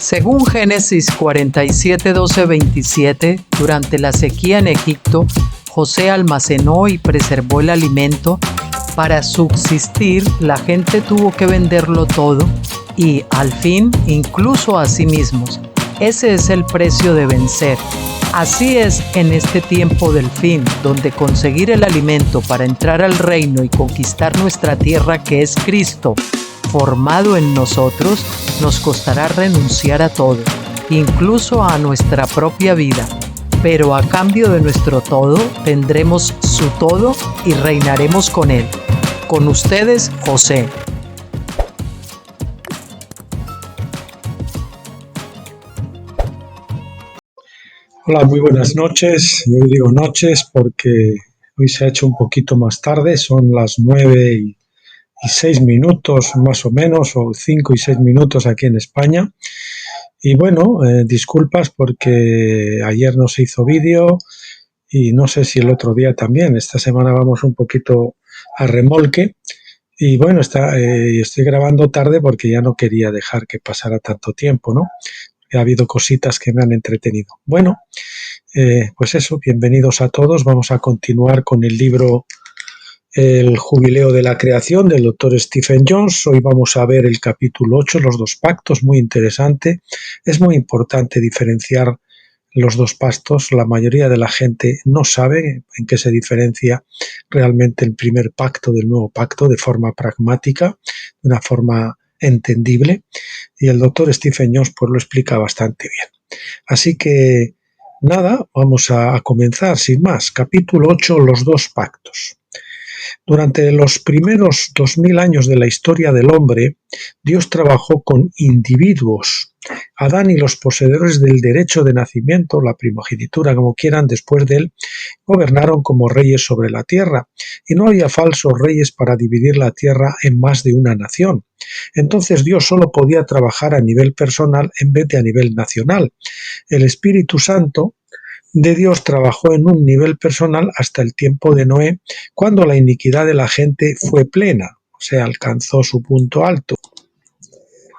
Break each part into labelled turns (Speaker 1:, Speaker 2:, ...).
Speaker 1: Según Génesis 47, 12, 27, durante la sequía en Egipto, José almacenó y preservó el alimento. Para subsistir, la gente tuvo que venderlo todo y, al fin, incluso a sí mismos. Ese es el precio de vencer. Así es en este tiempo del fin, donde conseguir el alimento para entrar al reino y conquistar nuestra tierra, que es Cristo, formado en nosotros, nos costará renunciar a todo, incluso a nuestra propia vida. Pero a cambio de nuestro todo, tendremos su todo y reinaremos con él. Con ustedes, José.
Speaker 2: Hola, muy buenas noches. Y hoy digo noches porque hoy se ha hecho un poquito más tarde, son las 9:06 más o menos, o 5:06 aquí en España. Y bueno, disculpas porque ayer no se hizo vídeo y no sé si el otro día también. Esta semana vamos un poquito a remolque. Y bueno, estoy grabando tarde porque ya no quería dejar que pasara tanto tiempo, ¿no? Ha habido cositas que me han entretenido. Bueno, pues eso, bienvenidos a todos. Vamos a continuar con el libro El Jubileo de la Creación del Dr. Stephen Jones. Hoy vamos a ver el capítulo 8, los dos pactos, muy interesante. Es muy importante diferenciar los dos pactos. La mayoría de la gente no sabe en qué se diferencia realmente el primer pacto del nuevo pacto de forma pragmática, de una forma entendible, y el Dr. Stephen Jones pues lo explica bastante bien. Así que nada, vamos a comenzar sin más. Capítulo 8, los dos pactos. Durante los primeros 2000 años de la historia del hombre, Dios trabajó con individuos. Adán y los poseedores del derecho de nacimiento, la primogenitura, como quieran, después de él, gobernaron como reyes sobre la tierra, y no había falsos reyes para dividir la tierra en más de una nación. Entonces Dios solo podía trabajar a nivel personal en vez de a nivel nacional. El Espíritu Santo de Dios trabajó en un nivel personal hasta el tiempo de Noé, cuando la iniquidad de la gente fue plena, o sea, alcanzó su punto alto.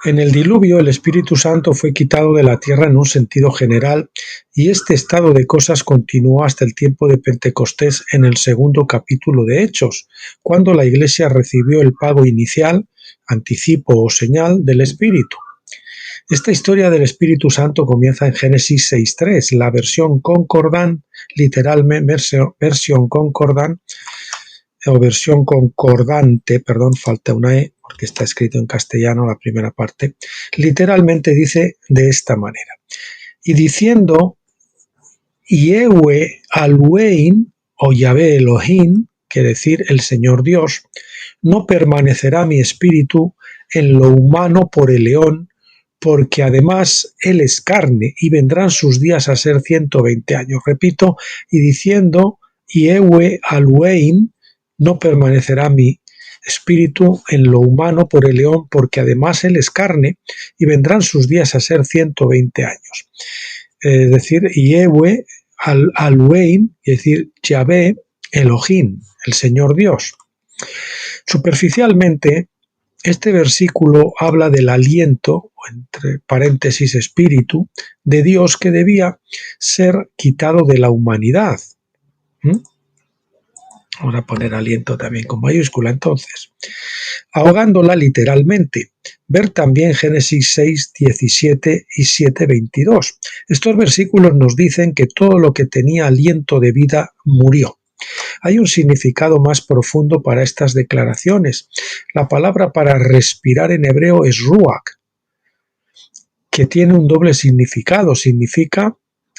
Speaker 2: En el diluvio, el Espíritu Santo fue quitado de la tierra en un sentido general, y este estado de cosas continuó hasta el tiempo de Pentecostés en el segundo capítulo de Hechos, cuando la Iglesia recibió el pago inicial, anticipo o señal del Espíritu. Esta historia del Espíritu Santo comienza en Génesis 6:3, la versión concordante, literalmente versión concordante, o versión concordante, perdón, falta una E, porque está escrito en castellano la primera parte, literalmente dice de esta manera: y diciendo, Yehue Aluein, o Yahvé Elohim, quiere decir el Señor Dios, no permanecerá mi espíritu en lo humano por el león, porque además él es carne, y vendrán sus días a ser 120 años. Repito, y diciendo, Yehue Aluein, no permanecerá mi espíritu en lo humano por el león, porque además él es carne, y vendrán sus días a ser 120 años. Es decir, Yehue Aluein, es decir, Yahvé Elohim, el Señor Dios. Superficialmente, este versículo habla del aliento, entre paréntesis espíritu, de Dios que debía ser quitado de la humanidad. Vamos a poner aliento también con mayúscula entonces. Ahogándola literalmente. Ver también Génesis 6:17 y 7:22. Estos versículos nos dicen que todo lo que tenía aliento de vida murió. Hay un significado más profundo para estas declaraciones. La palabra para respirar en hebreo es ruach, que tiene un doble significado. Significa,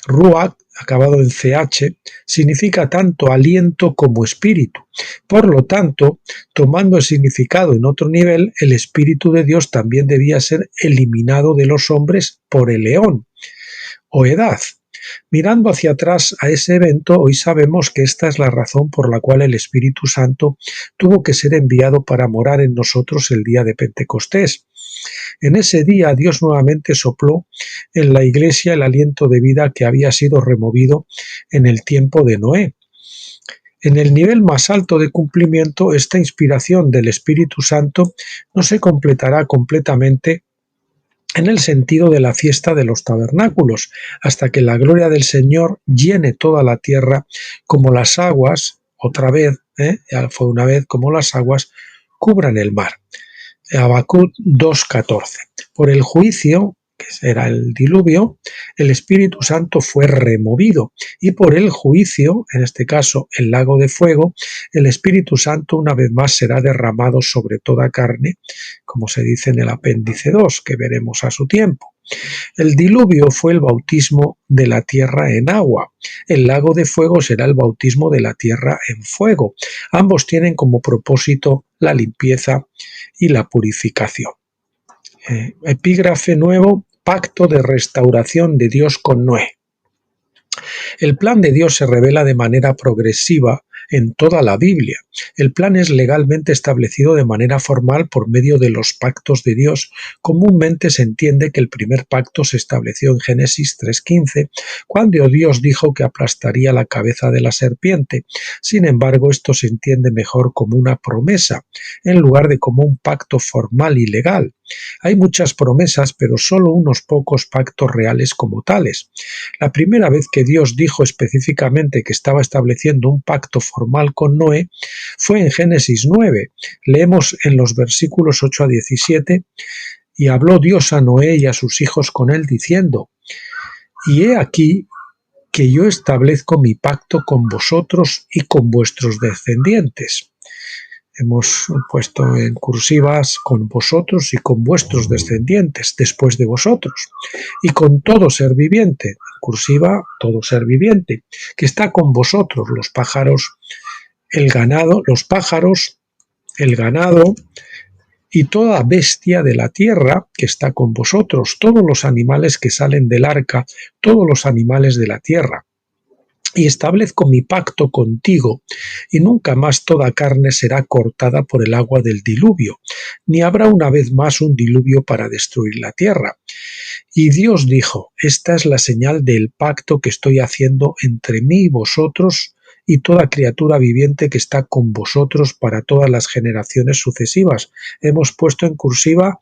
Speaker 2: ruach, acabado en ch, significa tanto aliento como espíritu. Por lo tanto, tomando el significado en otro nivel, el Espíritu de Dios también debía ser eliminado de los hombres por el león, o edad. Mirando hacia atrás a ese evento, hoy sabemos que esta es la razón por la cual el Espíritu Santo tuvo que ser enviado para morar en nosotros el día de Pentecostés. En ese día Dios nuevamente sopló en la Iglesia el aliento de vida que había sido removido en el tiempo de Noé. En el nivel más alto de cumplimiento, esta inspiración del Espíritu Santo no se completará completamente en el sentido de la fiesta de los tabernáculos, hasta que la gloria del Señor llene toda la tierra como las aguas, otra vez, ya fue una vez, como las aguas cubran el mar. Habacuc 2:14. Por el juicio, que era el diluvio, el Espíritu Santo fue removido, y por el juicio, en este caso el lago de fuego, el Espíritu Santo una vez más será derramado sobre toda carne, como se dice en el apéndice 2, que veremos a su tiempo. El diluvio fue el bautismo de la tierra en agua. El lago de fuego será el bautismo de la tierra en fuego. Ambos tienen como propósito la limpieza y la purificación. Epígrafe nuevo, pacto de restauración de Dios con Noé. El plan de Dios se revela de manera progresiva en toda la Biblia. El plan es legalmente establecido de manera formal por medio de los pactos de Dios. Comúnmente se entiende que el primer pacto se estableció en Génesis 3:15, cuando Dios dijo que aplastaría la cabeza de la serpiente. Sin embargo, esto se entiende mejor como una promesa, en lugar de como un pacto formal y legal. Hay muchas promesas, pero solo unos pocos pactos reales como tales. La primera vez que Dios dijo específicamente que estaba estableciendo un pacto formal con Noé fue en Génesis 9. Leemos en los versículos 8 a 17, y habló Dios a Noé y a sus hijos con él diciendo: y he aquí que yo establezco mi pacto con vosotros y con vuestros descendientes. Hemos puesto en cursivas con vosotros y con vuestros descendientes después de vosotros, y con todo ser viviente, en cursiva todo ser viviente, que está con vosotros, los pájaros, el ganado, el ganado y toda bestia de la tierra que está con vosotros, todos los animales que salen del arca, todos los animales de la tierra. Y establezco mi pacto contigo, y nunca más toda carne será cortada por el agua del diluvio, ni habrá una vez más un diluvio para destruir la tierra. Y Dios dijo: esta es la señal del pacto que estoy haciendo entre mí y vosotros y toda criatura viviente que está con vosotros para todas las generaciones sucesivas. Hemos puesto en cursiva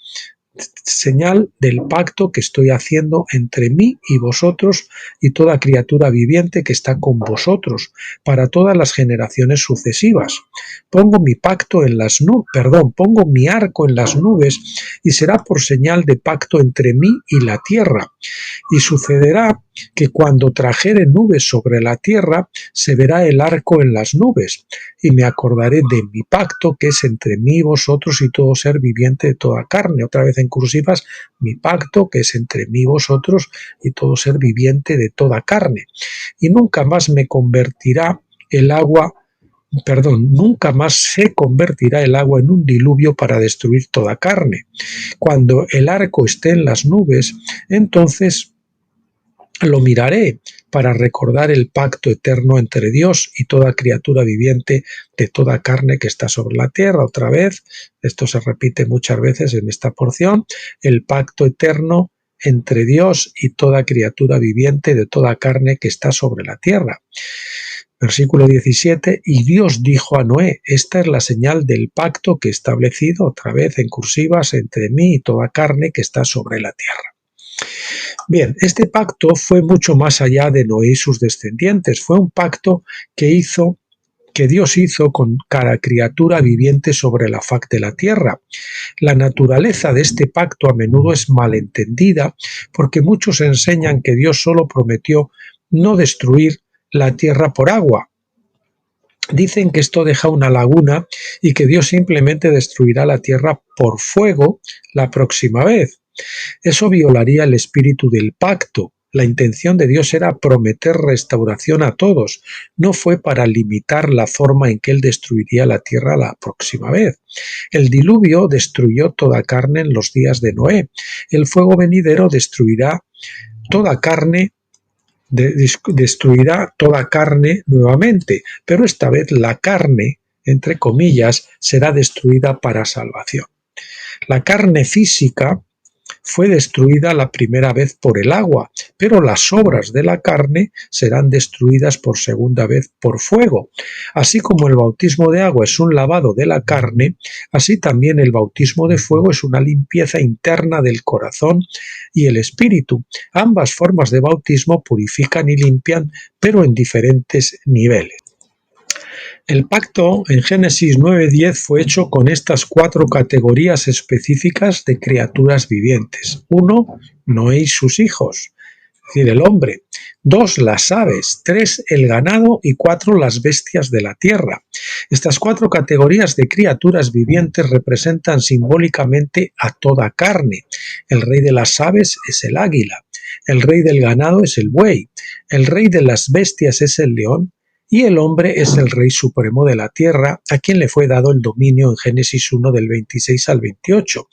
Speaker 2: señal del pacto que estoy haciendo entre mí y vosotros y toda criatura viviente que está con vosotros para todas las generaciones sucesivas. Pongo mi arco en las nubes, y será por señal de pacto entre mí y la tierra. Y sucederá que cuando trajere nubes sobre la tierra, se verá el arco en las nubes, y me acordaré de mi pacto que es entre mí y vosotros y todo ser viviente de toda carne. Otra vez en cursivas, mi pacto que es entre mí y vosotros y todo ser viviente de toda carne. Y nunca más nunca más se convertirá el agua en un diluvio para destruir toda carne. Cuando el arco esté en las nubes, entonces lo miraré para recordar el pacto eterno entre Dios y toda criatura viviente de toda carne que está sobre la tierra. Otra vez, esto se repite muchas veces en esta porción, el pacto eterno entre Dios y toda criatura viviente de toda carne que está sobre la tierra. Versículo 17, y Dios dijo a Noé: esta es la señal del pacto que he establecido, otra vez en cursivas, entre mí y toda carne que está sobre la tierra. Bien, este pacto fue mucho más allá de Noé y sus descendientes. Fue un pacto que Dios hizo con cada criatura viviente sobre la faz de la tierra. La naturaleza de este pacto a menudo es malentendida porque muchos enseñan que Dios solo prometió no destruir la tierra por agua. Dicen que esto deja una laguna y que Dios simplemente destruirá la tierra por fuego la próxima vez. Eso violaría el espíritu del pacto. La intención de Dios era prometer restauración a todos, no fue para limitar la forma en que Él destruiría la tierra la próxima vez. El diluvio destruyó toda carne en los días de Noé. El fuego venidero destruirá toda carne nuevamente, pero esta vez la carne, entre comillas, será destruida para salvación. La carne física fue destruida la primera vez por el agua, pero las obras de la carne serán destruidas por segunda vez por fuego. Así como el bautismo de agua es un lavado de la carne, así también el bautismo de fuego es una limpieza interna del corazón y el espíritu. Ambas formas de bautismo purifican y limpian, pero en diferentes niveles. El pacto en Génesis 9:10 fue hecho con estas 4 categorías específicas de criaturas vivientes. 1. Noé y sus hijos, es decir, el hombre. 2. Las aves. 3. El ganado. Y 4. Las bestias de la tierra. Estas 4 categorías de criaturas vivientes representan simbólicamente a toda carne. El rey de las aves es el águila. El rey del ganado es el buey. El rey de las bestias es el león. Y el hombre es el Rey Supremo de la Tierra, a quien le fue dado el dominio en Génesis 1 del 26 al 28.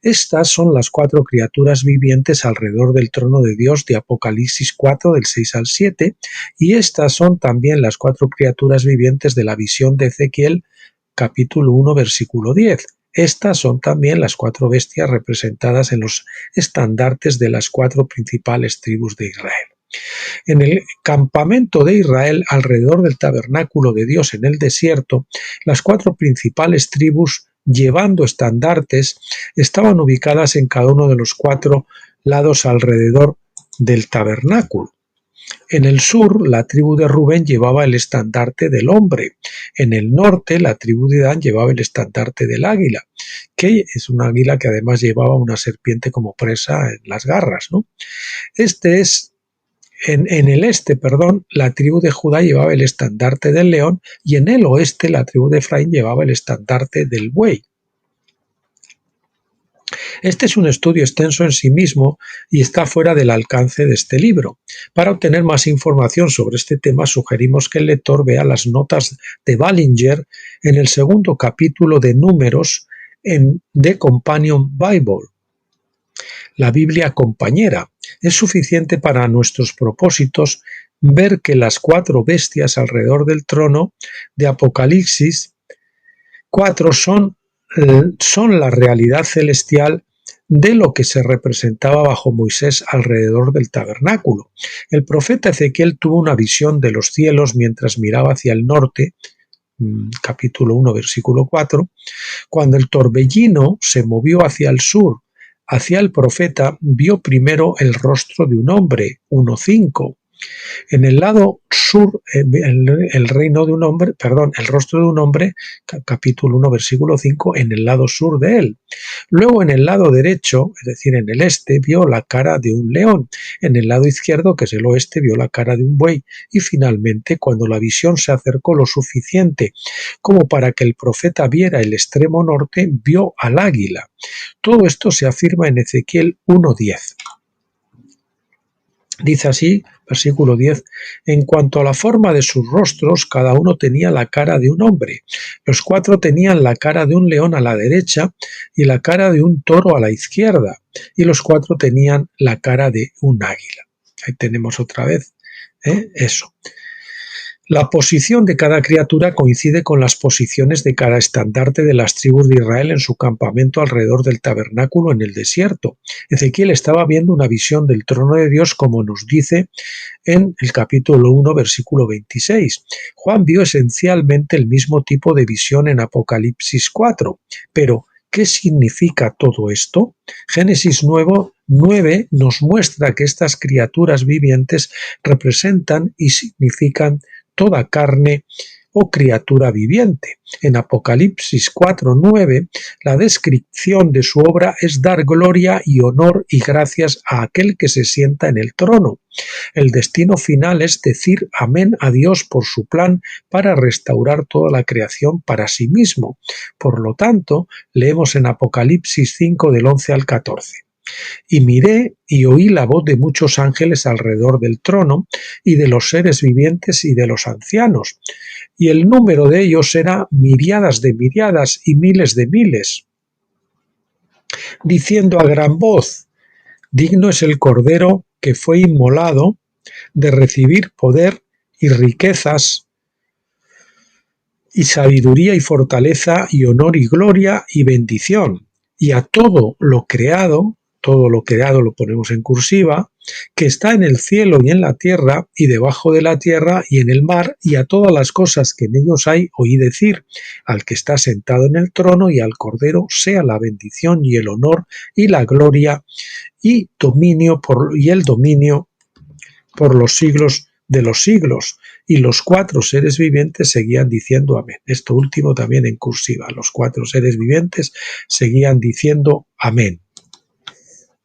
Speaker 2: Estas son las 4 criaturas vivientes alrededor del trono de Dios de Apocalipsis 4 del 6 al 7, y estas son también las 4 criaturas vivientes de la visión de Ezequiel, capítulo 1, versículo 10. Estas son también las 4 bestias representadas en los estandartes de las 4 principales tribus de Israel. En el campamento de Israel, alrededor del tabernáculo de Dios en el desierto, las 4 principales tribus, llevando estandartes, estaban ubicadas en cada uno de los 4 lados alrededor del tabernáculo. En el sur, la tribu de Rubén llevaba el estandarte del hombre. En el norte, la tribu de Dan llevaba el estandarte del águila, que es un águila que además llevaba una serpiente como presa en las garras, ¿no? En el este, la tribu de Judá llevaba el estandarte del león, y en el oeste la tribu de Efraín llevaba el estandarte del buey. Este es un estudio extenso en sí mismo y está fuera del alcance de este libro. Para obtener más información sobre este tema, sugerimos que el lector vea las notas de Ballinger en el segundo capítulo de Números en The Companion Bible, la Biblia compañera. Es suficiente para nuestros propósitos ver que las 4 bestias alrededor del trono de Apocalipsis 4 son la realidad celestial de lo que se representaba bajo Moisés alrededor del tabernáculo. El profeta Ezequiel tuvo una visión de los cielos mientras miraba hacia el norte, capítulo 1, versículo 4, cuando el torbellino se movió hacia el sur. Hacia el profeta vio primero el rostro de un hombre, 1:5. En el lado sur, el rostro de un hombre, capítulo 1, versículo 5, en el lado sur de él. Luego en el lado derecho, es decir, en el este, vio la cara de un león. En el lado izquierdo, que es el oeste, vio la cara de un buey. Y finalmente, cuando la visión se acercó lo suficiente como para que el profeta viera el extremo norte, vio al águila. Todo esto se afirma en Ezequiel 1:10. Dice así, versículo 10, en cuanto a la forma de sus rostros, cada uno tenía la cara de un hombre. Los 4 tenían la cara de un león a la derecha y la cara de un toro a la izquierda, y los 4 tenían la cara de un águila. Ahí tenemos otra vez eso. La posición de cada criatura coincide con las posiciones de cada estandarte de las tribus de Israel en su campamento alrededor del tabernáculo en el desierto. Ezequiel estaba viendo una visión del trono de Dios, como nos dice en el capítulo 1, versículo 26. Juan vio esencialmente el mismo tipo de visión en Apocalipsis 4. Pero, ¿qué significa todo esto? Génesis 9 nos muestra que estas criaturas vivientes representan y significan toda carne o criatura viviente. En Apocalipsis 4:9, la descripción de su obra es dar gloria y honor y gracias a aquel que se sienta en el trono. El destino final es decir amén a Dios por su plan para restaurar toda la creación para sí mismo. Por lo tanto, leemos en Apocalipsis 5 del 11 al 14. Y miré y oí la voz de muchos ángeles alrededor del trono, y de los seres vivientes y de los ancianos, y el número de ellos era miriadas de miriadas y miles de miles, diciendo a gran voz: digno es el Cordero que fue inmolado de recibir poder y riquezas y sabiduría y fortaleza y honor y gloria y bendición, y a todo lo creado, todo lo creado lo ponemos en cursiva, que está en el cielo y en la tierra y debajo de la tierra y en el mar, y a todas las cosas que en ellos hay oí decir, al que está sentado en el trono y al Cordero sea la bendición y el honor y la gloria y el dominio por los siglos de los siglos. Y los 4 seres vivientes seguían diciendo amén. Esto último también en cursiva. Los 4 seres vivientes seguían diciendo amén.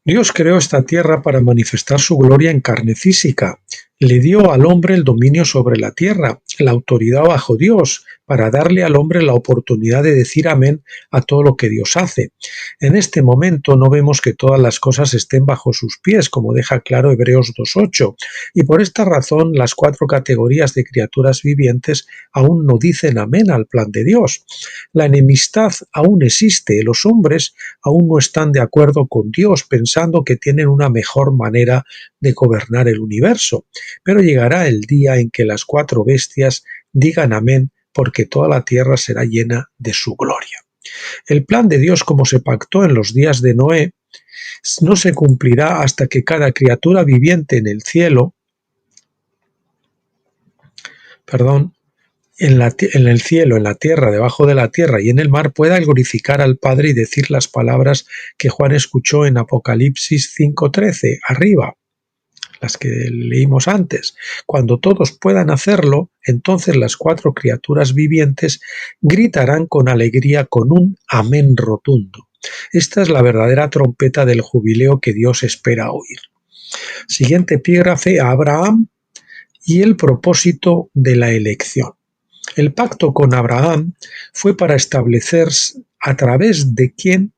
Speaker 2: Dios creó esta tierra para manifestar su gloria en carne física. Le dio al hombre el dominio sobre la tierra, la autoridad bajo Dios, para darle al hombre la oportunidad de decir amén a todo lo que Dios hace. En este momento no vemos que todas las cosas estén bajo sus pies, como deja claro Hebreos 2:8, y por esta razón las 4 categorías de criaturas vivientes aún no dicen amén al plan de Dios. La enemistad aún existe, los hombres aún no están de acuerdo con Dios, pensando que tienen una mejor manera de gobernar el universo. Pero llegará el día en que las 4 bestias digan amén, porque toda la tierra será llena de su gloria. El plan de Dios, como se pactó en los días de Noé, no se cumplirá hasta que cada criatura viviente en el cielo, en el cielo, en la tierra, debajo de la tierra y en el mar pueda glorificar al Padre y decir las palabras que Juan escuchó en Apocalipsis 5:13, arriba, las que leímos antes. Cuando todos puedan hacerlo, entonces las 4 criaturas vivientes gritarán con alegría con un amén rotundo. Esta es la verdadera trompeta del jubileo que Dios espera oír. Siguiente epígrafe, Abraham y el propósito de la elección. El pacto con Abraham fue para establecer a través de quién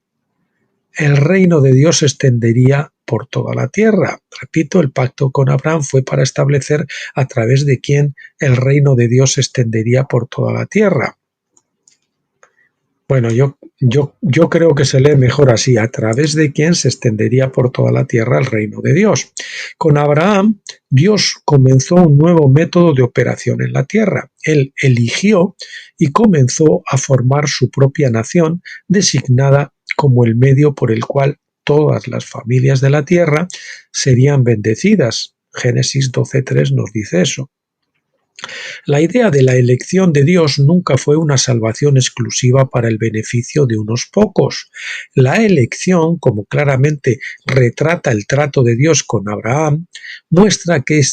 Speaker 2: el reino de Dios se extendería por toda la tierra. Repito, el pacto con Abraham fue para establecer a través de quién el reino de Dios se extendería por toda la tierra. Bueno, yo creo que se lee mejor así, a través de quién se extendería por toda la tierra el reino de Dios. Con Abraham, Dios comenzó un nuevo método de operación en la tierra. Él eligió y comenzó a formar su propia nación, designada como el medio por el cual todas las familias de la tierra serían bendecidas. Génesis 12:3 nos dice eso. La idea de la elección de Dios nunca fue una salvación exclusiva para el beneficio de unos pocos. La elección, como claramente retrata el trato de Dios con Abraham, muestra que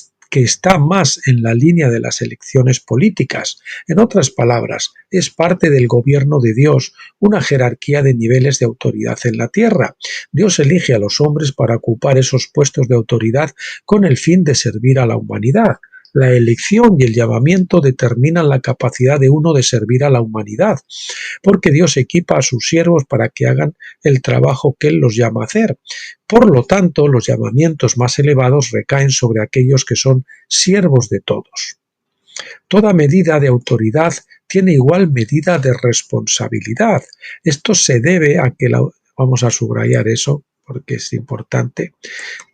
Speaker 2: está más en la línea de las elecciones políticas. En otras palabras, es parte del gobierno de Dios, una jerarquía de niveles de autoridad en la tierra. Dios elige a los hombres para ocupar esos puestos de autoridad con el fin de servir a la humanidad. La elección y el llamamiento determinan la capacidad de uno de servir a la humanidad, porque Dios equipa a sus siervos para que hagan el trabajo que Él los llama a hacer. Por lo tanto, los llamamientos más elevados recaen sobre aquellos que son siervos de todos. Toda medida de autoridad tiene igual medida de responsabilidad. Esto se debe a que vamos a subrayar eso porque es importante.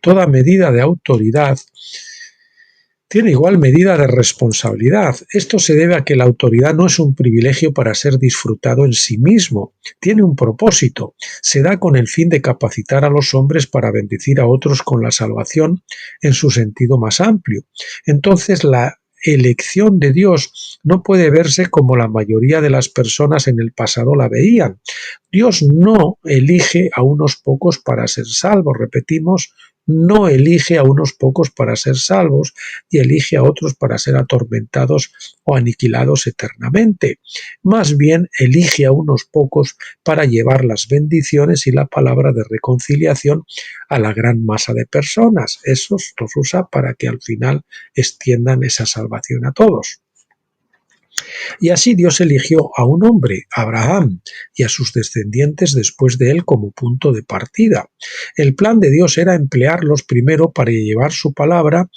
Speaker 2: Toda medida de autoridad tiene igual medida de responsabilidad. Esto se debe a que la autoridad no es un privilegio para ser disfrutado en sí mismo. Tiene un propósito. Se da con el fin de capacitar a los hombres para bendecir a otros con la salvación en su sentido más amplio. Entonces, la elección de Dios no puede verse como la mayoría de las personas en el pasado la veían. Dios no elige a unos pocos para ser salvos. Repetimos, no elige a unos pocos para ser salvos y elige a otros para ser atormentados o aniquilados eternamente. Más bien elige a unos pocos para llevar las bendiciones y la palabra de reconciliación a la gran masa de personas. Esos los usa para que al final extiendan esa salvación a todos. Y así Dios eligió a un hombre, Abraham, y a sus descendientes después de él como punto de partida. El plan de Dios era emplearlos primero para llevar su palabra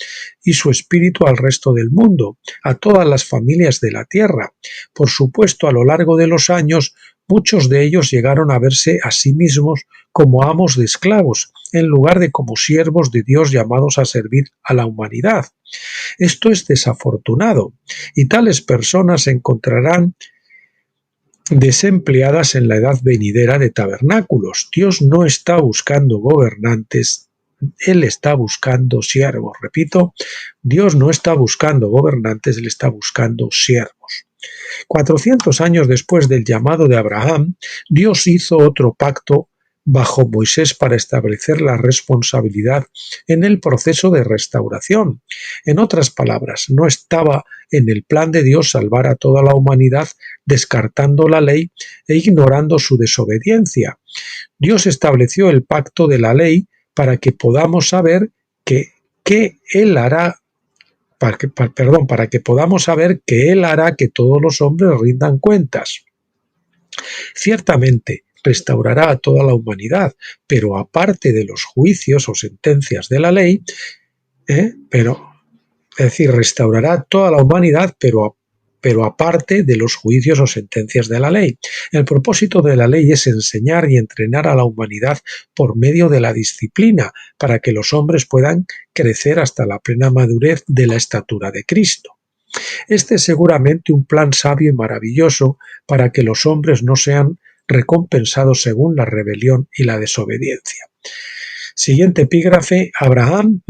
Speaker 2: y su espíritu al resto del mundo, a todas las familias de la tierra. Por supuesto, a lo largo de los años, muchos de ellos llegaron a verse a sí mismos como amos de esclavos, en lugar de como siervos de Dios llamados a servir a la humanidad. Esto es desafortunado, y tales personas encontrarán desempleadas en la edad venidera de tabernáculos. Dios no está buscando gobernantes, Él está buscando siervos. Repito, Dios no está buscando gobernantes, Él está buscando siervos. 400 años después del llamado de Abraham, Dios hizo otro pacto bajo Moisés para establecer la responsabilidad en el proceso de restauración. En otras palabras, no estaba en el plan de Dios salvar a toda la humanidad descartando la ley e ignorando su desobediencia. Dios estableció el pacto de la ley para que podamos saber que Él hará para que podamos saber que Él hará que todos los hombres rindan cuentas. Ciertamente, restaurará a toda la humanidad, pero aparte de los juicios o sentencias de la ley, restaurará a toda la humanidad, pero aparte de los juicios o sentencias de la ley. El propósito de la ley es enseñar y entrenar a la humanidad por medio de la disciplina, para que los hombres puedan crecer hasta la plena madurez de la estatura de Cristo. Este es seguramente un plan sabio y maravilloso para que los hombres no sean recompensados según la rebelión y la desobediencia. Siguiente epígrafe: Abraham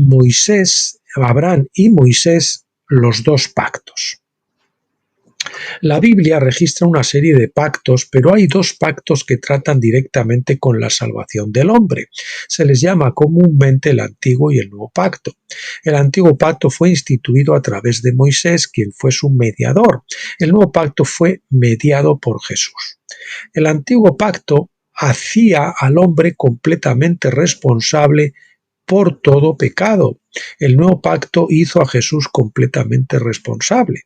Speaker 2: y Moisés, los dos pactos. La Biblia registra una serie de pactos, pero hay dos pactos que tratan directamente con la salvación del hombre. Se les llama comúnmente el Antiguo y el Nuevo Pacto. El Antiguo Pacto fue instituido a través de Moisés, quien fue su mediador. El Nuevo Pacto fue mediado por Jesús. El Antiguo Pacto hacía al hombre completamente responsable por todo pecado. El Nuevo Pacto hizo a Jesús completamente responsable.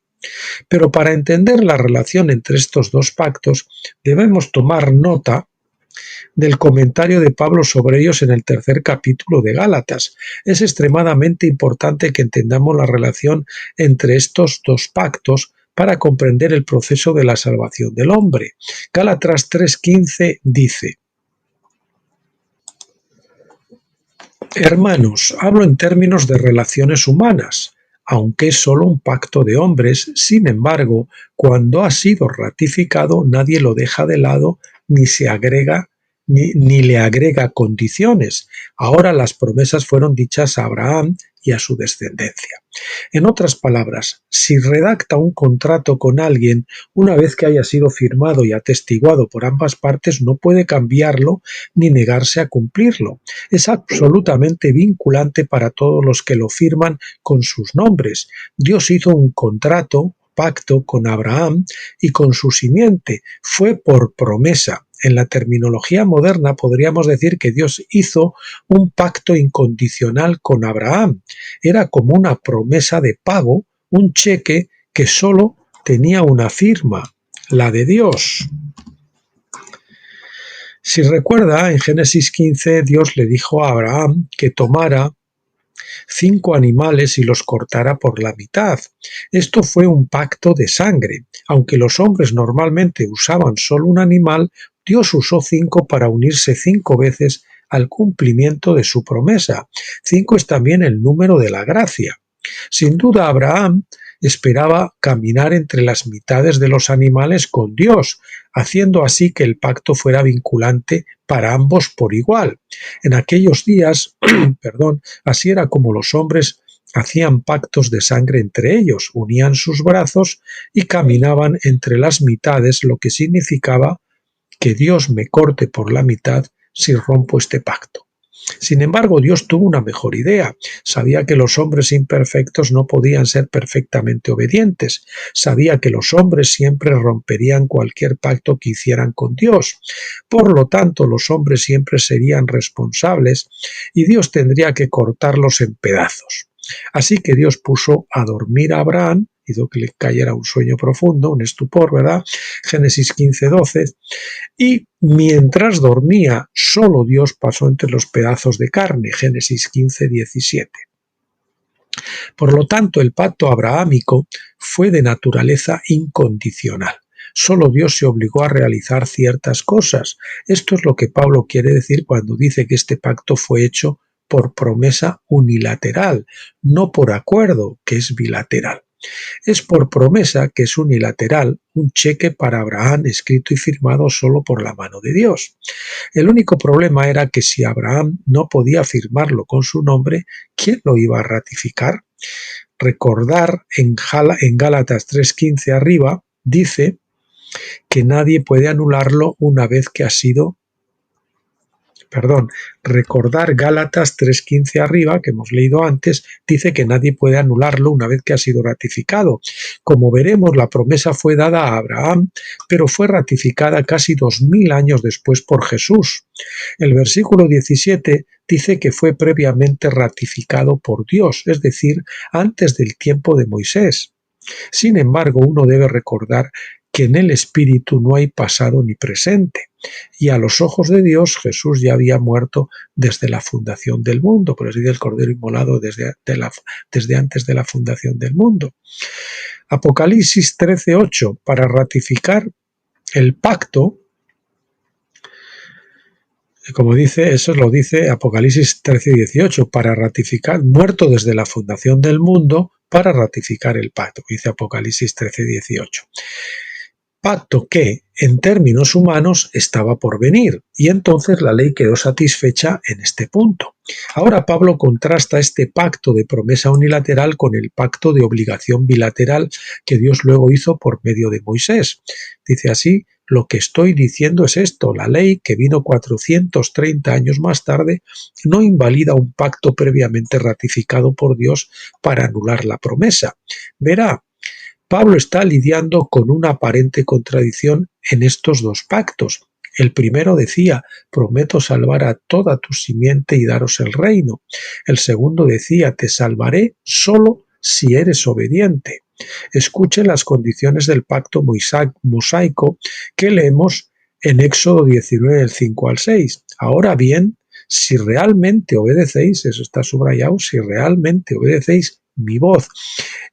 Speaker 2: Pero para entender la relación entre estos dos pactos, debemos tomar nota del comentario de Pablo sobre ellos en el 3er capítulo de Gálatas. Es extremadamente importante que entendamos la relación entre estos dos pactos para comprender el proceso de la salvación del hombre. Gálatas 3:15 dice: Hermanos, hablo en términos de relaciones humanas. Aunque es solo un pacto de hombres, sin embargo, cuando ha sido ratificado, nadie lo deja de lado ni le agrega condiciones. Ahora las promesas fueron dichas a Abraham y a su descendencia. En otras palabras, si redacta un contrato con alguien, una vez que haya sido firmado y atestiguado por ambas partes, no puede cambiarlo ni negarse a cumplirlo. Es absolutamente vinculante para todos los que lo firman con sus nombres. Dios hizo un pacto con Abraham y con su simiente. Fue por promesa. En la terminología moderna podríamos decir que Dios hizo un pacto incondicional con Abraham. Era como una promesa de pago, un cheque que solo tenía una firma, la de Dios. Si recuerda, en Génesis 15 Dios le dijo a Abraham que tomara 5 animales y los cortara por la mitad. Esto fue un pacto de sangre. Aunque los hombres normalmente usaban solo un animal, Dios usó 5 para unirse 5 veces al cumplimiento de su promesa. 5 es también el número de la gracia. Sin duda, Abraham esperaba caminar entre las mitades de los animales con Dios, haciendo así que el pacto fuera vinculante para ambos por igual. En aquellos días, así era como los hombres hacían pactos de sangre entre ellos, unían sus brazos y caminaban entre las mitades, lo que significaba que Dios me corte por la mitad si rompo este pacto. Sin embargo, Dios tuvo una mejor idea. Sabía que los hombres imperfectos no podían ser perfectamente obedientes. Sabía que los hombres siempre romperían cualquier pacto que hicieran con Dios. Por lo tanto, los hombres siempre serían responsables y Dios tendría que cortarlos en pedazos. Así que Dios puso a dormir a Abraham, hizo que le cayera un sueño profundo, un estupor, ¿verdad? Génesis 15:12. Y mientras dormía, solo Dios pasó entre los pedazos de carne. Génesis 15:17. Por lo tanto, el pacto abrahámico fue de naturaleza incondicional. Solo Dios se obligó a realizar ciertas cosas. Esto es lo que Pablo quiere decir cuando dice que este pacto fue hecho por promesa unilateral, no por acuerdo, que es bilateral. Es por promesa que es unilateral, un cheque para Abraham escrito y firmado solo por la mano de Dios. El único problema era que si Abraham no podía firmarlo con su nombre, ¿quién lo iba a ratificar? Recordar en Gálatas 3:15 arriba, dice que nadie puede anularlo una vez que ha sido recordar Gálatas 3:15 arriba, que hemos leído antes, dice que nadie puede anularlo una vez que ha sido ratificado. Como veremos, la promesa fue dada a Abraham, pero fue ratificada casi 2000 años después por Jesús. El versículo 17 dice que fue previamente ratificado por Dios, es decir, antes del tiempo de Moisés. Sin embargo, uno debe recordar que en el Espíritu no hay pasado ni presente, y a los ojos de Dios Jesús ya había muerto desde la fundación del mundo, por eso dice el Cordero inmolado desde antes de la fundación del mundo. Apocalipsis 13:8, para ratificar el pacto, como dice, eso lo dice Apocalipsis 13:18, para ratificar, muerto desde la fundación del mundo, para ratificar el pacto, dice Apocalipsis 13:18. Pacto que, en términos humanos, estaba por venir, y entonces la ley quedó satisfecha en este punto. Ahora Pablo contrasta este pacto de promesa unilateral con el pacto de obligación bilateral que Dios luego hizo por medio de Moisés. Dice así: lo que estoy diciendo es esto: la ley, que vino 430 años más tarde, no invalida un pacto previamente ratificado por Dios para anular la promesa. Verá, Pablo está lidiando con una aparente contradicción en estos dos pactos. El primero decía: prometo salvar a toda tu simiente y daros el reino. El segundo decía: te salvaré solo si eres obediente. Escuchen las condiciones del pacto mosaico que leemos en Éxodo 19, del 5 al 6. Ahora bien, si realmente obedecéis, eso está subrayado, si realmente obedecéis mi voz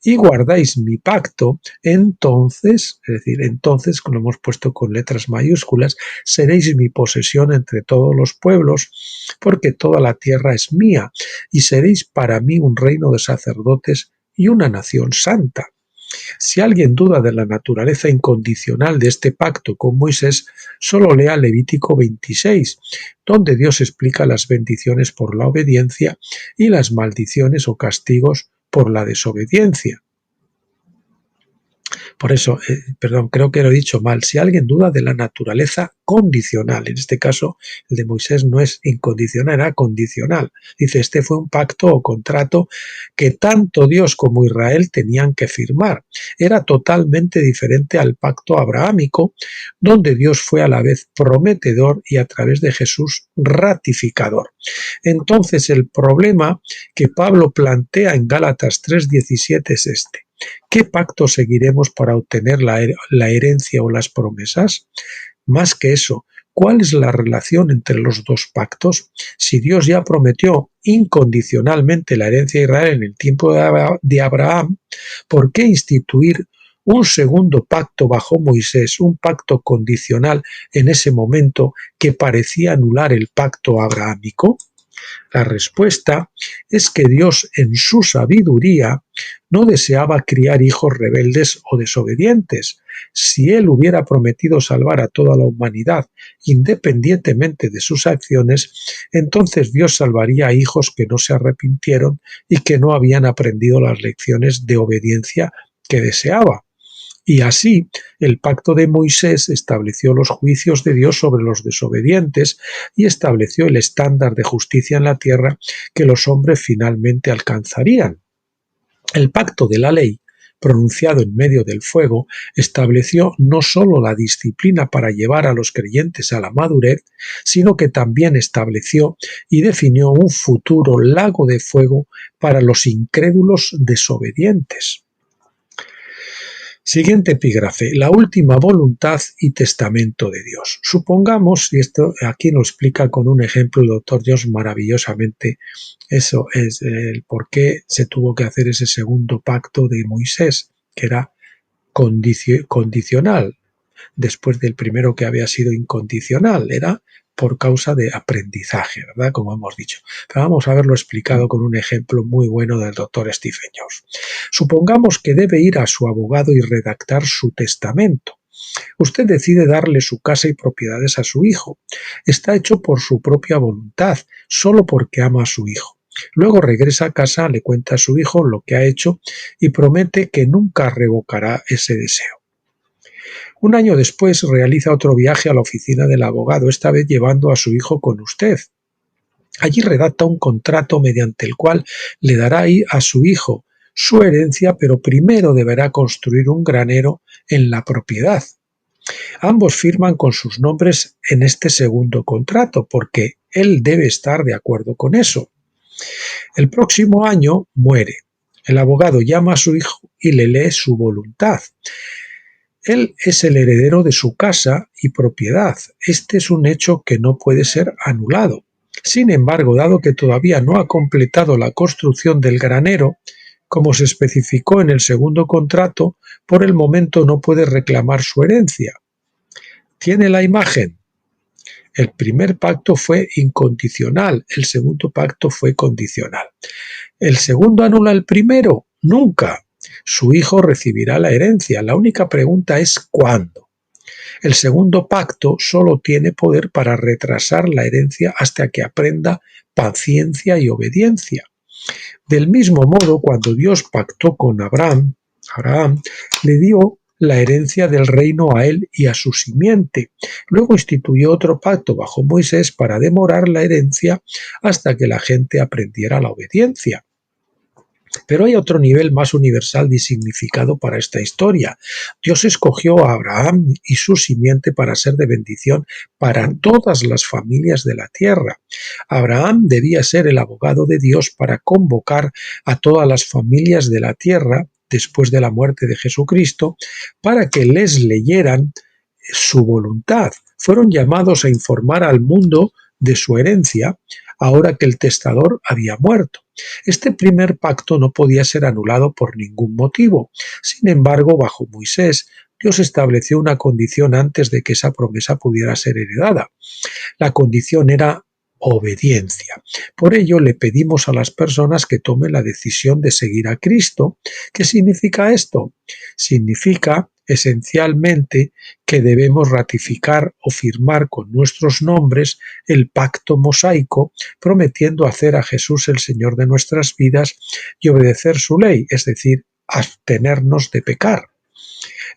Speaker 2: y guardáis mi pacto, entonces, es decir, entonces, como lo hemos puesto con letras mayúsculas, seréis mi posesión entre todos los pueblos, porque toda la tierra es mía, y seréis para mí un reino de sacerdotes y una nación santa. Si alguien duda de la naturaleza incondicional de este pacto con Moisés, solo lea Levítico 26, donde Dios explica las bendiciones por la obediencia y las maldiciones o castigos por la desobediencia. Por eso, creo que lo he dicho mal. Si alguien duda de la naturaleza condicional, en este caso el de Moisés no es incondicional, era condicional. Dice, este fue un pacto o contrato que tanto Dios como Israel tenían que firmar. Era totalmente diferente al pacto abrahámico, donde Dios fue a la vez prometedor y a través de Jesús ratificador. Entonces el problema que Pablo plantea en Gálatas 3:17 es este: ¿qué pacto seguiremos para obtener la herencia o las promesas? Más que eso, ¿cuál es la relación entre los dos pactos? Si Dios ya prometió incondicionalmente la herencia de Israel en el tiempo de Abraham, ¿por qué instituir un segundo pacto bajo Moisés, un pacto condicional en ese momento que parecía anular el pacto abrahámico? La respuesta es que Dios, en su sabiduría, no deseaba criar hijos rebeldes o desobedientes. Si Él hubiera prometido salvar a toda la humanidad independientemente de sus acciones, entonces Dios salvaría a hijos que no se arrepintieron y que no habían aprendido las lecciones de obediencia que deseaba. Y así, el pacto de Moisés estableció los juicios de Dios sobre los desobedientes y estableció el estándar de justicia en la tierra que los hombres finalmente alcanzarían. El pacto de la ley, pronunciado en medio del fuego, estableció no sólo la disciplina para llevar a los creyentes a la madurez, sino que también estableció y definió un futuro lago de fuego para los incrédulos desobedientes. Siguiente epígrafe: la última voluntad y testamento de Dios. Supongamos, y esto aquí lo explica con un ejemplo el doctor Jones maravillosamente, eso es el por qué se tuvo que hacer ese segundo pacto de Moisés, que era condicional. después del primero que había sido incondicional, era por causa de aprendizaje, ¿verdad? Como hemos dicho. Pero vamos a verlo explicado con un ejemplo muy bueno del doctor Stephen Jones. Supongamos que debe ir a su abogado y redactar su testamento. Usted decide darle su casa y propiedades a su hijo. Está hecho por su propia voluntad, solo porque ama a su hijo. Luego regresa a casa, le cuenta a su hijo lo que ha hecho y promete que nunca revocará ese deseo. Un año después realiza otro viaje a la oficina del abogado, esta vez llevando a su hijo con usted. Allí redacta un contrato mediante el cual le dará a su hijo su herencia, pero primero deberá construir un granero en la propiedad. Ambos firman con sus nombres en este segundo contrato, porque él debe estar de acuerdo con eso. El próximo año muere. El abogado llama a su hijo y le lee su voluntad. Él es el heredero de su casa y propiedad. Este es un hecho que no puede ser anulado. Sin embargo, dado que todavía no ha completado la construcción del granero, como se especificó en el segundo contrato, por el momento no puede reclamar su herencia. ¿Tiene la imagen? El primer pacto fue incondicional, el segundo pacto fue condicional. ¿El segundo anula el primero? Nunca. Su hijo recibirá la herencia. La única pregunta es ¿cuándo? El segundo pacto solo tiene poder para retrasar la herencia hasta que aprenda paciencia y obediencia. Del mismo modo, cuando Dios pactó con Abraham le dio la herencia del reino a él y a su simiente. Luego instituyó otro pacto bajo Moisés para demorar la herencia hasta que la gente aprendiera la obediencia. Pero hay otro nivel más universal y significado para esta historia. Dios escogió a Abraham y su simiente para ser de bendición para todas las familias de la tierra. Abraham debía ser el abogado de Dios para convocar a todas las familias de la tierra después de la muerte de Jesucristo para que les leyeran su voluntad. Fueron llamados a informar al mundo de su herencia ahora que el testador había muerto. Este primer pacto no podía ser anulado por ningún motivo. Sin embargo, bajo Moisés, Dios estableció una condición antes de que esa promesa pudiera ser heredada. La condición era obediencia. Por ello le pedimos a las personas que tomen la decisión de seguir a Cristo. ¿Qué significa esto? Significa esencialmente que debemos ratificar o firmar con nuestros nombres el pacto mosaico, prometiendo hacer a Jesús el Señor de nuestras vidas y obedecer su ley, es decir, abstenernos de pecar.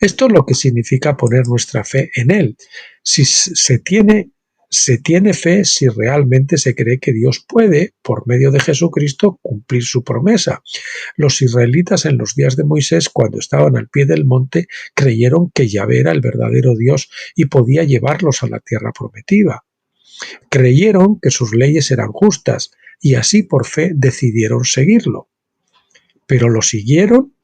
Speaker 2: Esto es lo que significa poner nuestra fe en Él. Si se tiene fe si realmente se cree que Dios puede, por medio de Jesucristo, cumplir su promesa. Los israelitas en los días de Moisés, cuando estaban al pie del monte, creyeron que Yahvé era el verdadero Dios y podía llevarlos a la tierra prometida. Creyeron que sus leyes eran justas y así por fe decidieron seguirlo. Pero lo siguieron.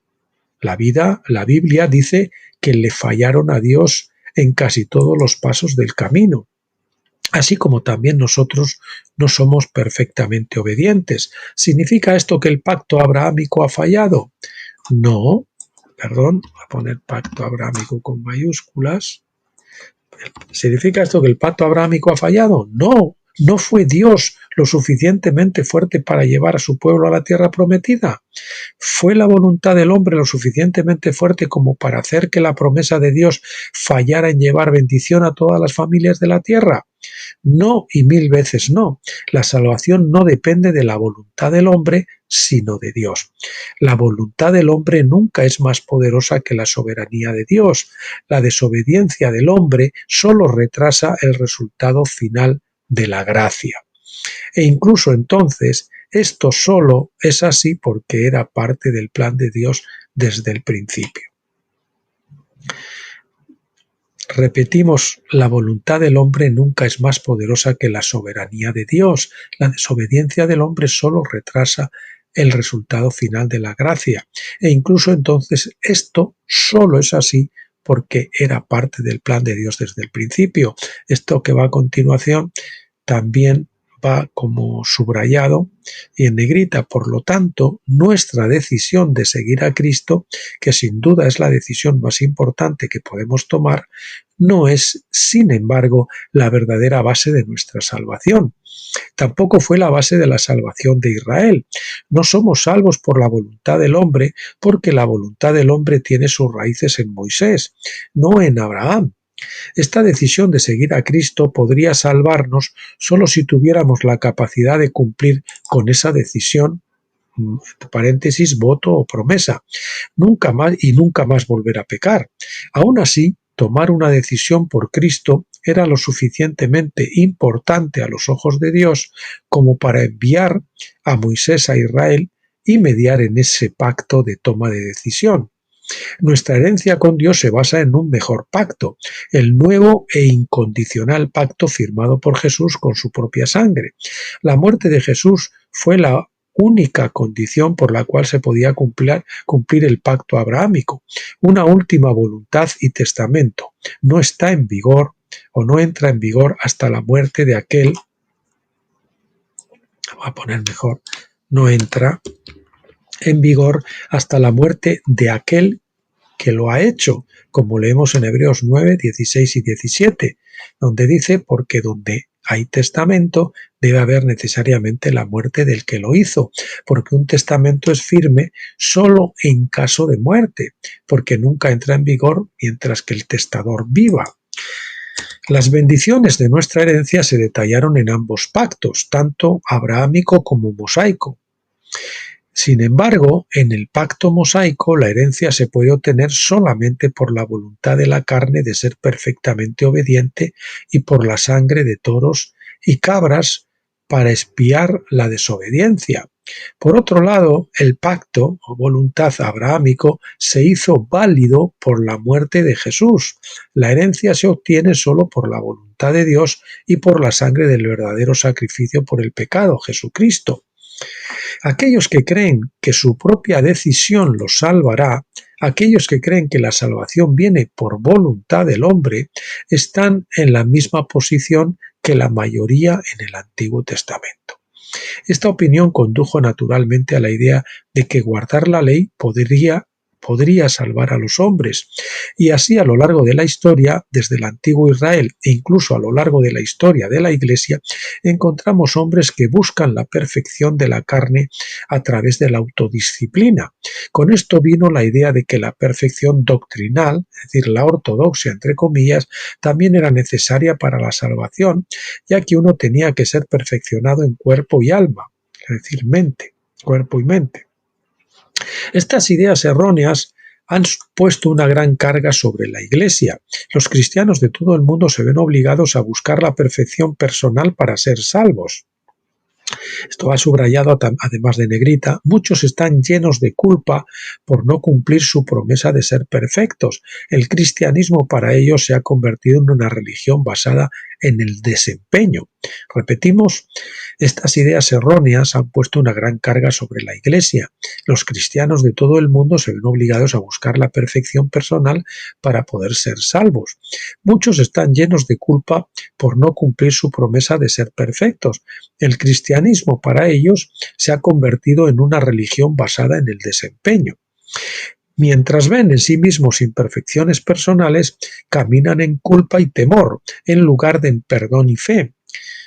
Speaker 2: La Biblia dice que le fallaron a Dios en casi todos los pasos del camino. Así como también nosotros no somos perfectamente obedientes. ¿Significa esto que el pacto abrahámico ha fallado? No, voy a poner pacto abrahámico con mayúsculas. ¿Significa esto que el pacto abrahámico ha fallado? No, no fue Dios lo suficientemente fuerte para llevar a su pueblo a la tierra prometida. ¿Fue la voluntad del hombre lo suficientemente fuerte como para hacer que la promesa de Dios fallara en llevar bendición a todas las familias de la tierra? No, y mil veces no. La salvación no depende de la voluntad del hombre, sino de Dios. La voluntad del hombre nunca es más poderosa que la soberanía de Dios. La desobediencia del hombre solo retrasa el resultado final de la gracia. E incluso entonces, esto solo es así porque era parte del plan de Dios desde el principio. Repetimos, la voluntad del hombre nunca es más poderosa que la soberanía de Dios. La desobediencia del hombre solo retrasa el resultado final de la gracia. E incluso entonces esto solo es así porque era parte del plan de Dios desde el principio. Esto que va a continuación también va como subrayado y en negrita. Por lo tanto, nuestra decisión de seguir a Cristo, que sin duda es la decisión más importante que podemos tomar, no es, sin embargo, la verdadera base de nuestra salvación. Tampoco fue la base de la salvación de Israel. No somos salvos por la voluntad del hombre, porque la voluntad del hombre tiene sus raíces en Moisés, no en Abraham. Esta decisión de seguir a Cristo podría salvarnos solo si tuviéramos la capacidad de cumplir con esa decisión, entre paréntesis, voto o promesa, nunca más volver a pecar. Aún así, tomar una decisión por Cristo era lo suficientemente importante a los ojos de Dios como para enviar a Moisés a Israel y mediar en ese pacto de toma de decisión. Nuestra herencia con Dios se basa en un mejor pacto, el nuevo e incondicional pacto firmado por Jesús con su propia sangre. La muerte de Jesús fue la única condición por la cual se podía cumplir el pacto abrahámico. Una última voluntad y testamento no está en vigor o no entra en vigor hasta la muerte de aquel, voy a poner mejor, no entra en vigor hasta la muerte de aquel que lo ha hecho, como leemos en Hebreos 9, 16 y 17, donde dice, porque donde hay testamento debe haber necesariamente la muerte del que lo hizo, porque un testamento es firme solo en caso de muerte, porque nunca entra en vigor mientras que el testador viva. Las bendiciones de nuestra herencia se detallaron en ambos pactos, tanto abrahámico como mosaico. Sin embargo, en el pacto mosaico la herencia se puede obtener solamente por la voluntad de la carne de ser perfectamente obediente y por la sangre de toros y cabras para expiar la desobediencia. Por otro lado, el pacto o voluntad abrahámico se hizo válido por la muerte de Jesús. La herencia se obtiene solo por la voluntad de Dios y por la sangre del verdadero sacrificio por el pecado, Jesucristo. Aquellos que creen que su propia decisión los salvará, aquellos que creen que la salvación viene por voluntad del hombre, están en la misma posición que la mayoría en el Antiguo Testamento. Esta opinión condujo naturalmente a la idea de que guardar la ley podría salvar a los hombres, y así a lo largo de la historia, desde el antiguo Israel e incluso a lo largo de la historia de la Iglesia, encontramos hombres que buscan la perfección de la carne a través de la autodisciplina. Con esto vino la idea de que la perfección doctrinal, es decir, la ortodoxia entre comillas, también era necesaria para la salvación, ya que uno tenía que ser perfeccionado en cuerpo y alma, es decir, mente, cuerpo y mente. Estas ideas erróneas han puesto una gran carga sobre la Iglesia. Los cristianos de todo el mundo se ven obligados a buscar la perfección personal para ser salvos. Esto va subrayado además de negrita. Muchos están llenos de culpa por no cumplir su promesa de ser perfectos. El cristianismo para ellos se ha convertido en una religión basada en el desempeño. Repetimos, estas ideas erróneas han puesto una gran carga sobre la Iglesia. Los cristianos de todo el mundo se ven obligados a buscar la perfección personal para poder ser salvos. Muchos están llenos de culpa por no cumplir su promesa de ser perfectos. El cristianismo para ellos se ha convertido en una religión basada en el desempeño. Mientras ven en sí mismos imperfecciones personales, caminan en culpa y temor, en lugar de en perdón y fe.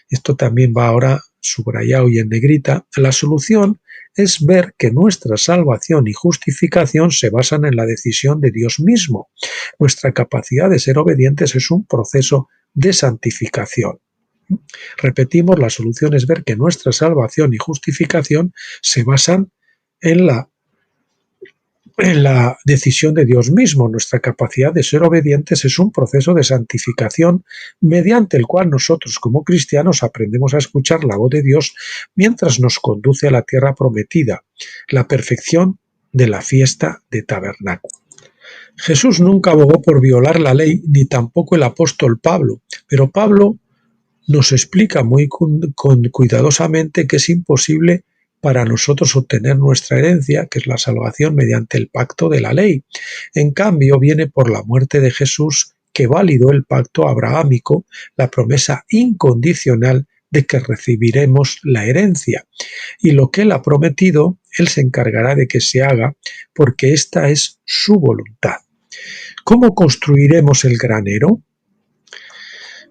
Speaker 2: Esto también va ahora subrayado y en negrita. La solución es ver que nuestra salvación y justificación se basan en la decisión de Dios mismo. Nuestra capacidad de ser obedientes es un proceso de santificación. Repetimos, la solución es ver que nuestra salvación y justificación se basan en la decisión de Dios mismo. Nuestra capacidad de ser obedientes es un proceso de santificación mediante el cual nosotros como cristianos aprendemos a escuchar la voz de Dios mientras nos conduce a la tierra prometida, la perfección de la fiesta de tabernáculo. Jesús nunca abogó por violar la ley, ni tampoco el apóstol Pablo, pero Pablo nos explica muy cuidadosamente que es imposible para nosotros obtener nuestra herencia, que es la salvación mediante el pacto de la ley. En cambio, viene por la muerte de Jesús que validó el pacto abrahámico, la promesa incondicional de que recibiremos la herencia. Y lo que Él ha prometido, Él se encargará de que se haga, porque esta es su voluntad. ¿Cómo construiremos el granero?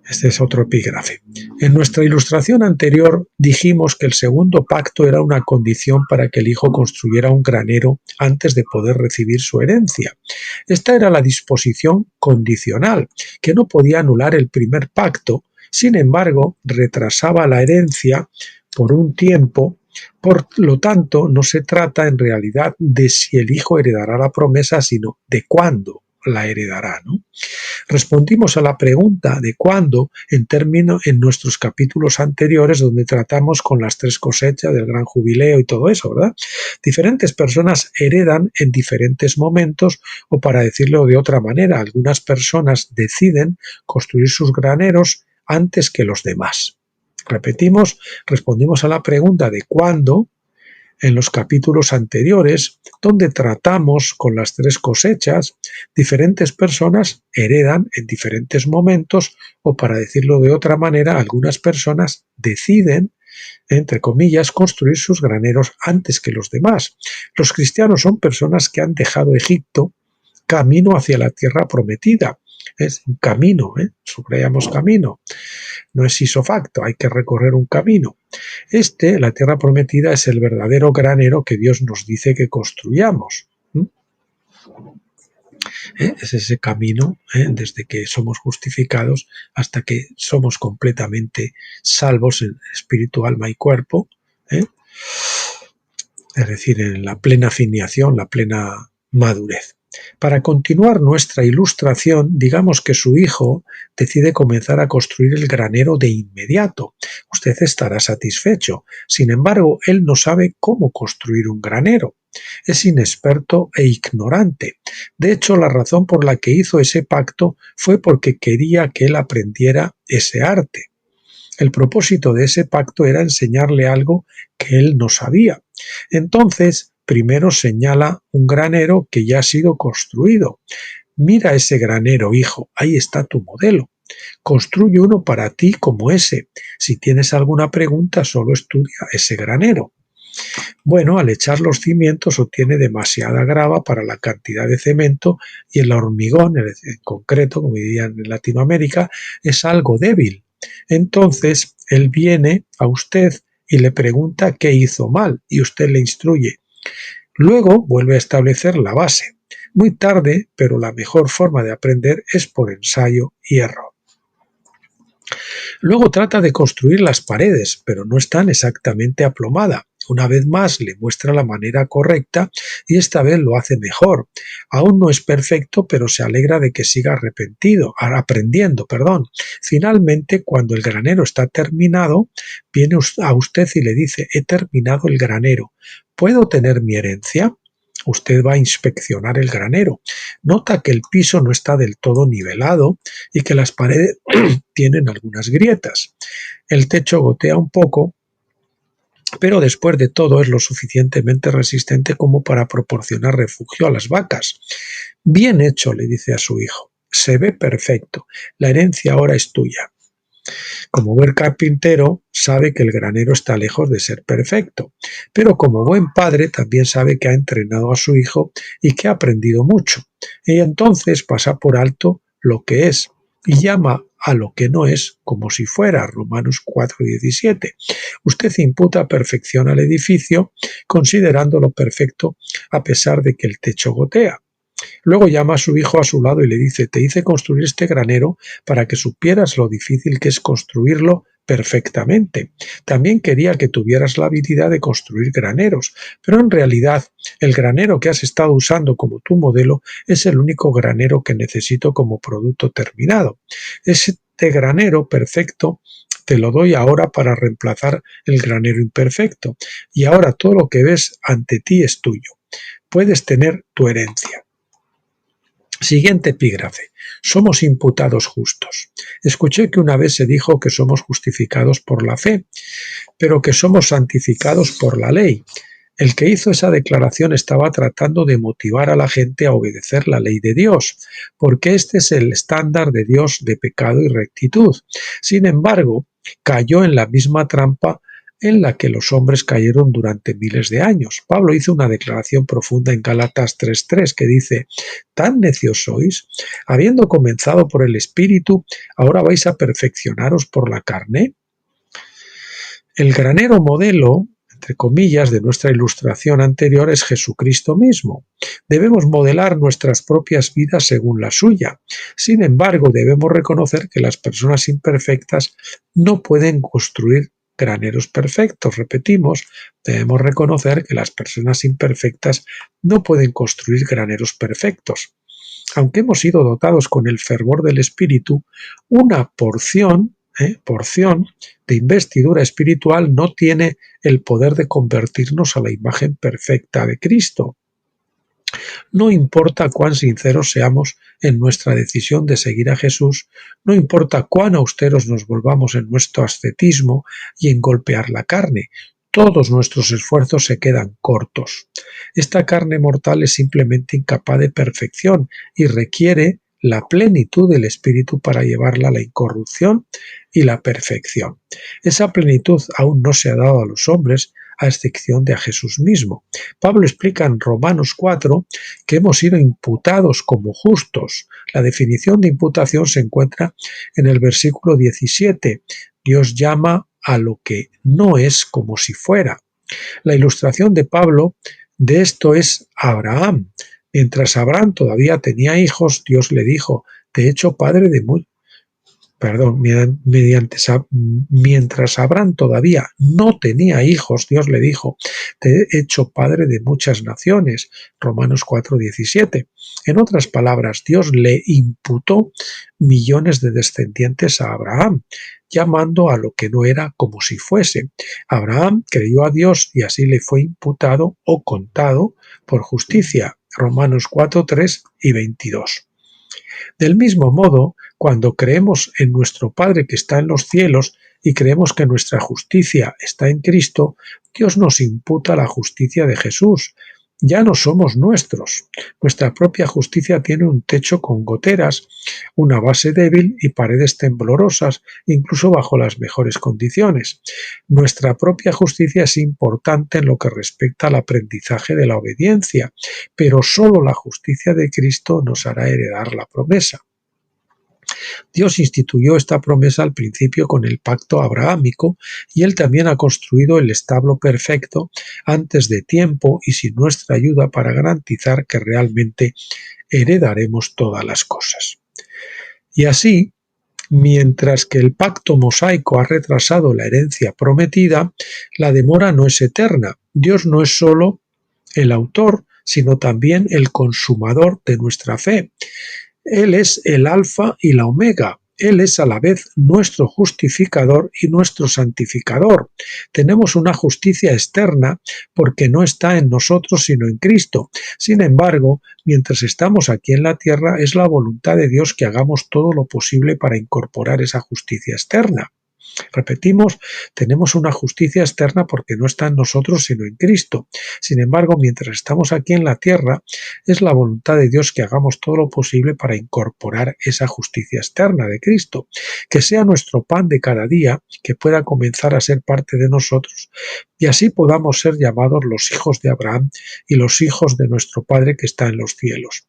Speaker 2: Este es otro epígrafe. En nuestra ilustración anterior dijimos que el segundo pacto era una condición para que el hijo construyera un granero antes de poder recibir su herencia. Esta era la disposición condicional, que no podía anular el primer pacto, sin embargo, retrasaba la herencia por un tiempo. Por lo tanto, no se trata en realidad de si el hijo heredará la promesa, sino de cuándo la heredará, ¿no? Respondimos a la pregunta de cuándo en nuestros capítulos anteriores, donde tratamos con las 3 cosechas del gran jubileo y todo eso, ¿verdad? Diferentes personas heredan en diferentes momentos, o para decirlo de otra manera, algunas personas deciden construir sus graneros antes que los demás. Repetimos, respondimos a la pregunta de cuándo en los capítulos anteriores, donde tratamos con las 3 cosechas. Diferentes personas heredan en diferentes momentos, o para decirlo de otra manera, algunas personas deciden, entre comillas, construir sus graneros antes que los demás. Los cristianos son personas que han dejado Egipto camino hacia la tierra prometida. Es un camino, subrayamos camino. No es isofacto, hay que recorrer un camino. La tierra prometida, es el verdadero granero que Dios nos dice que construyamos. Es ese camino, desde que somos justificados hasta que somos completamente salvos en espíritu, alma y cuerpo. Es decir, en la plena filiación, la plena madurez. Para continuar nuestra ilustración, digamos que su hijo decide comenzar a construir el granero de inmediato. Usted estará satisfecho. Sin embargo, él no sabe cómo construir un granero. Es inexperto e ignorante. De hecho, la razón por la que hizo ese pacto fue porque quería que él aprendiera ese arte. El propósito de ese pacto era enseñarle algo que él no sabía. Entonces, primero señala un granero que ya ha sido construido. Mira ese granero, hijo, ahí está tu modelo. Construye uno para ti como ese. Si tienes alguna pregunta, solo estudia ese granero. Bueno, al echar los cimientos obtiene demasiada grava para la cantidad de cemento, y el hormigón, en concreto, como dirían en Latinoamérica, es algo débil. Entonces, él viene a usted y le pregunta qué hizo mal, y usted le instruye. Luego vuelve a establecer la base. Muy tarde, pero la mejor forma de aprender es por ensayo y error. Luego trata de construir las paredes, pero no están exactamente aplomadas. Una vez más le muestra la manera correcta, y esta vez lo hace mejor. Aún no es perfecto, pero se alegra de que siga aprendiendo. Finalmente, cuando el granero está terminado, viene a usted y le dice: he terminado el granero. ¿Puedo tener mi herencia? Usted va a inspeccionar el granero. Nota que el piso no está del todo nivelado y que las paredes tienen algunas grietas. El techo gotea un poco, pero después de todo es lo suficientemente resistente como para proporcionar refugio a las vacas. Bien hecho, le dice a su hijo. Se ve perfecto. La herencia ahora es tuya. Como buen carpintero, sabe que el granero está lejos de ser perfecto, pero como buen padre también sabe que ha entrenado a su hijo y que ha aprendido mucho. Y entonces pasa por alto lo que es y llama a lo que no es como si fuera. Romanos 4:17. Usted imputa perfección al edificio, considerándolo perfecto a pesar de que el techo gotea. Luego llama a su hijo a su lado y le dice: te hice construir este granero para que supieras lo difícil que es construirlo perfectamente. También quería que tuvieras la habilidad de construir graneros, pero en realidad el granero que has estado usando como tu modelo es el único granero que necesito como producto terminado. Este granero perfecto te lo doy ahora para reemplazar el granero imperfecto, y ahora todo lo que ves ante ti es tuyo. Puedes tener tu herencia. Siguiente epígrafe. Somos imputados justos. Escuché que una vez se dijo que somos justificados por la fe, pero que somos santificados por la ley. El que hizo esa declaración estaba tratando de motivar a la gente a obedecer la ley de Dios, porque este es el estándar de Dios de pecado y rectitud. Sin embargo, cayó en la misma trampa en la que los hombres cayeron durante miles de años. Pablo hizo una declaración profunda en Gálatas 3:3 que dice: «¿Tan necios sois? Habiendo comenzado por el Espíritu, ¿ahora vais a perfeccionaros por la carne?». El granero modelo, entre comillas, de nuestra ilustración anterior es Jesucristo mismo. Debemos modelar nuestras propias vidas según la suya. Sin embargo, debemos reconocer que las personas imperfectas no pueden construir graneros perfectos. Repetimos, debemos reconocer que las personas imperfectas no pueden construir graneros perfectos. Aunque hemos sido dotados con el fervor del Espíritu, una porción de investidura espiritual no tiene el poder de convertirnos a la imagen perfecta de Cristo. No importa cuán sinceros seamos en nuestra decisión de seguir a Jesús, no importa cuán austeros nos volvamos en nuestro ascetismo y en golpear la carne, todos nuestros esfuerzos se quedan cortos. Esta carne mortal es simplemente incapaz de perfección y requiere la plenitud del Espíritu para llevarla a la incorrupción y la perfección. Esa plenitud aún no se ha dado a los hombres, a excepción de a Jesús mismo. Pablo explica en Romanos 4 que hemos sido imputados como justos. La definición de imputación se encuentra en el versículo 17. Dios llama a lo que no es como si fuera. La ilustración de Pablo de esto es Abraham. Mientras Abraham todavía tenía hijos, Dios le dijo: «Te he hecho padre de mientras Abraham todavía no tenía hijos, Dios le dijo: «Te he hecho padre de muchas naciones». Romanos 4:17. En otras palabras, Dios le imputó millones de descendientes a Abraham, llamando a lo que no era como si fuese. Abraham creyó a Dios y así le fue imputado o contado por justicia. Romanos 4:3 y 22. Del mismo modo, cuando creemos en nuestro Padre que está en los cielos y creemos que nuestra justicia está en Cristo, Dios nos imputa la justicia de Jesús. Ya no somos nuestros. Nuestra propia justicia tiene un techo con goteras, una base débil y paredes temblorosas, incluso bajo las mejores condiciones. Nuestra propia justicia es importante en lo que respecta al aprendizaje de la obediencia, pero solo la justicia de Cristo nos hará heredar la promesa. Dios instituyó esta promesa al principio con el pacto abrahámico y Él también ha construido el establo perfecto antes de tiempo y sin nuestra ayuda para garantizar que realmente heredaremos todas las cosas. Y así, mientras que el pacto mosaico ha retrasado la herencia prometida, la demora no es eterna. Dios no es solo el autor, sino también el consumador de nuestra fe. Él es el alfa y la omega. Él es a la vez nuestro justificador y nuestro santificador. Tenemos una justicia externa porque no está en nosotros sino en Cristo. Sin embargo, mientras estamos aquí en la tierra, es la voluntad de Dios que hagamos todo lo posible para incorporar esa justicia externa. Repetimos, tenemos una justicia externa porque no está en nosotros sino en Cristo. Sin embargo, mientras estamos aquí en la tierra, es la voluntad de Dios que hagamos todo lo posible para incorporar esa justicia externa de Cristo, que sea nuestro pan de cada día, que pueda comenzar a ser parte de nosotros y así podamos ser llamados los hijos de Abraham y los hijos de nuestro Padre que está en los cielos.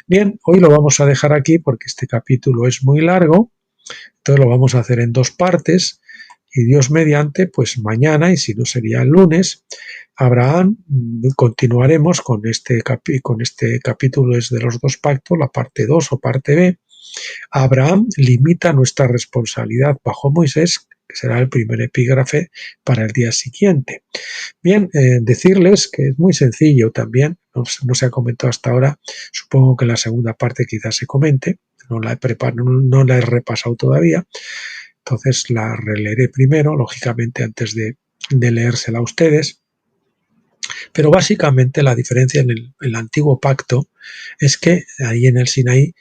Speaker 2: Bien, hoy lo vamos a dejar aquí porque este capítulo es muy largo. Entonces lo vamos a hacer en dos partes y Dios mediante, pues mañana, y si no sería el lunes, continuaremos con este capítulo es de los dos pactos, la parte 2 o parte B. Abraham limita nuestra responsabilidad bajo Moisés, que será el primer epígrafe para el día siguiente. Bien, decirles que es muy sencillo también, no se ha comentado hasta ahora, supongo que en la segunda parte quizás se comente, no la he repasado todavía, entonces la releeré primero, lógicamente antes de leérsela a ustedes. Pero básicamente la diferencia en el antiguo pacto es que ahí en el Sinaí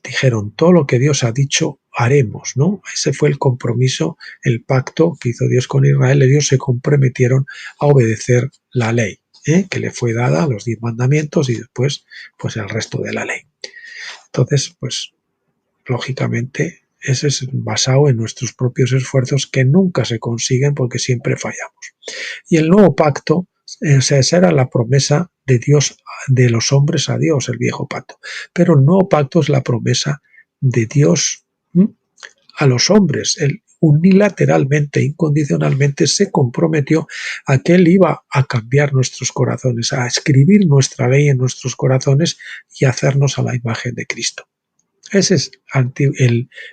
Speaker 2: dijeron todo lo que Dios ha dicho haremos, ¿no? Ese fue el compromiso, el pacto que hizo Dios con Israel. Ellos se comprometieron a obedecer la ley. que le fue dada, los 10 mandamientos y después pues el resto de la ley. Entonces, pues lógicamente ese es basado en nuestros propios esfuerzos que nunca se consiguen porque siempre fallamos. Y el nuevo pacto, esa era la promesa de Dios, de los hombres a Dios, el viejo pacto. Pero el nuevo pacto es la promesa de Dios a los hombres. Él unilateralmente, incondicionalmente se comprometió a que Él iba a cambiar nuestros corazones, a escribir nuestra ley en nuestros corazones y a hacernos a la imagen de Cristo. Ese es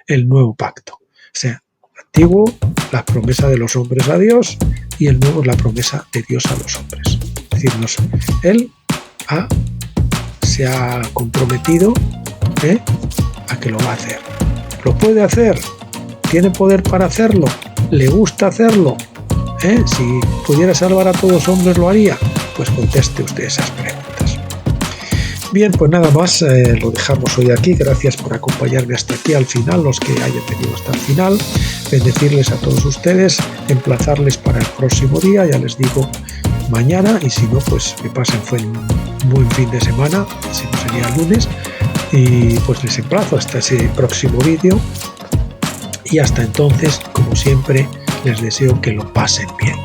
Speaker 2: el nuevo pacto. O sea, antiguo, la promesa de los hombres a Dios, y el nuevo es la promesa de Dios a los hombres. Es decir, Él se ha comprometido a que lo va a hacer. ¿Lo puede hacer? ¿Tiene poder para hacerlo? ¿Le gusta hacerlo? Si pudiera salvar a todos los hombres, ¿lo haría? Pues conteste usted esas preguntas. Bien, pues nada más, lo dejamos hoy aquí. Gracias por acompañarme hasta aquí al final, los que hayan venido hasta el final. Bendecirles a todos ustedes, emplazarles para el próximo día, ya les digo, mañana, y si no, pues que pasen un buen fin de semana, si no sería el lunes, y pues les emplazo hasta ese próximo vídeo, y hasta entonces, como siempre, les deseo que lo pasen bien.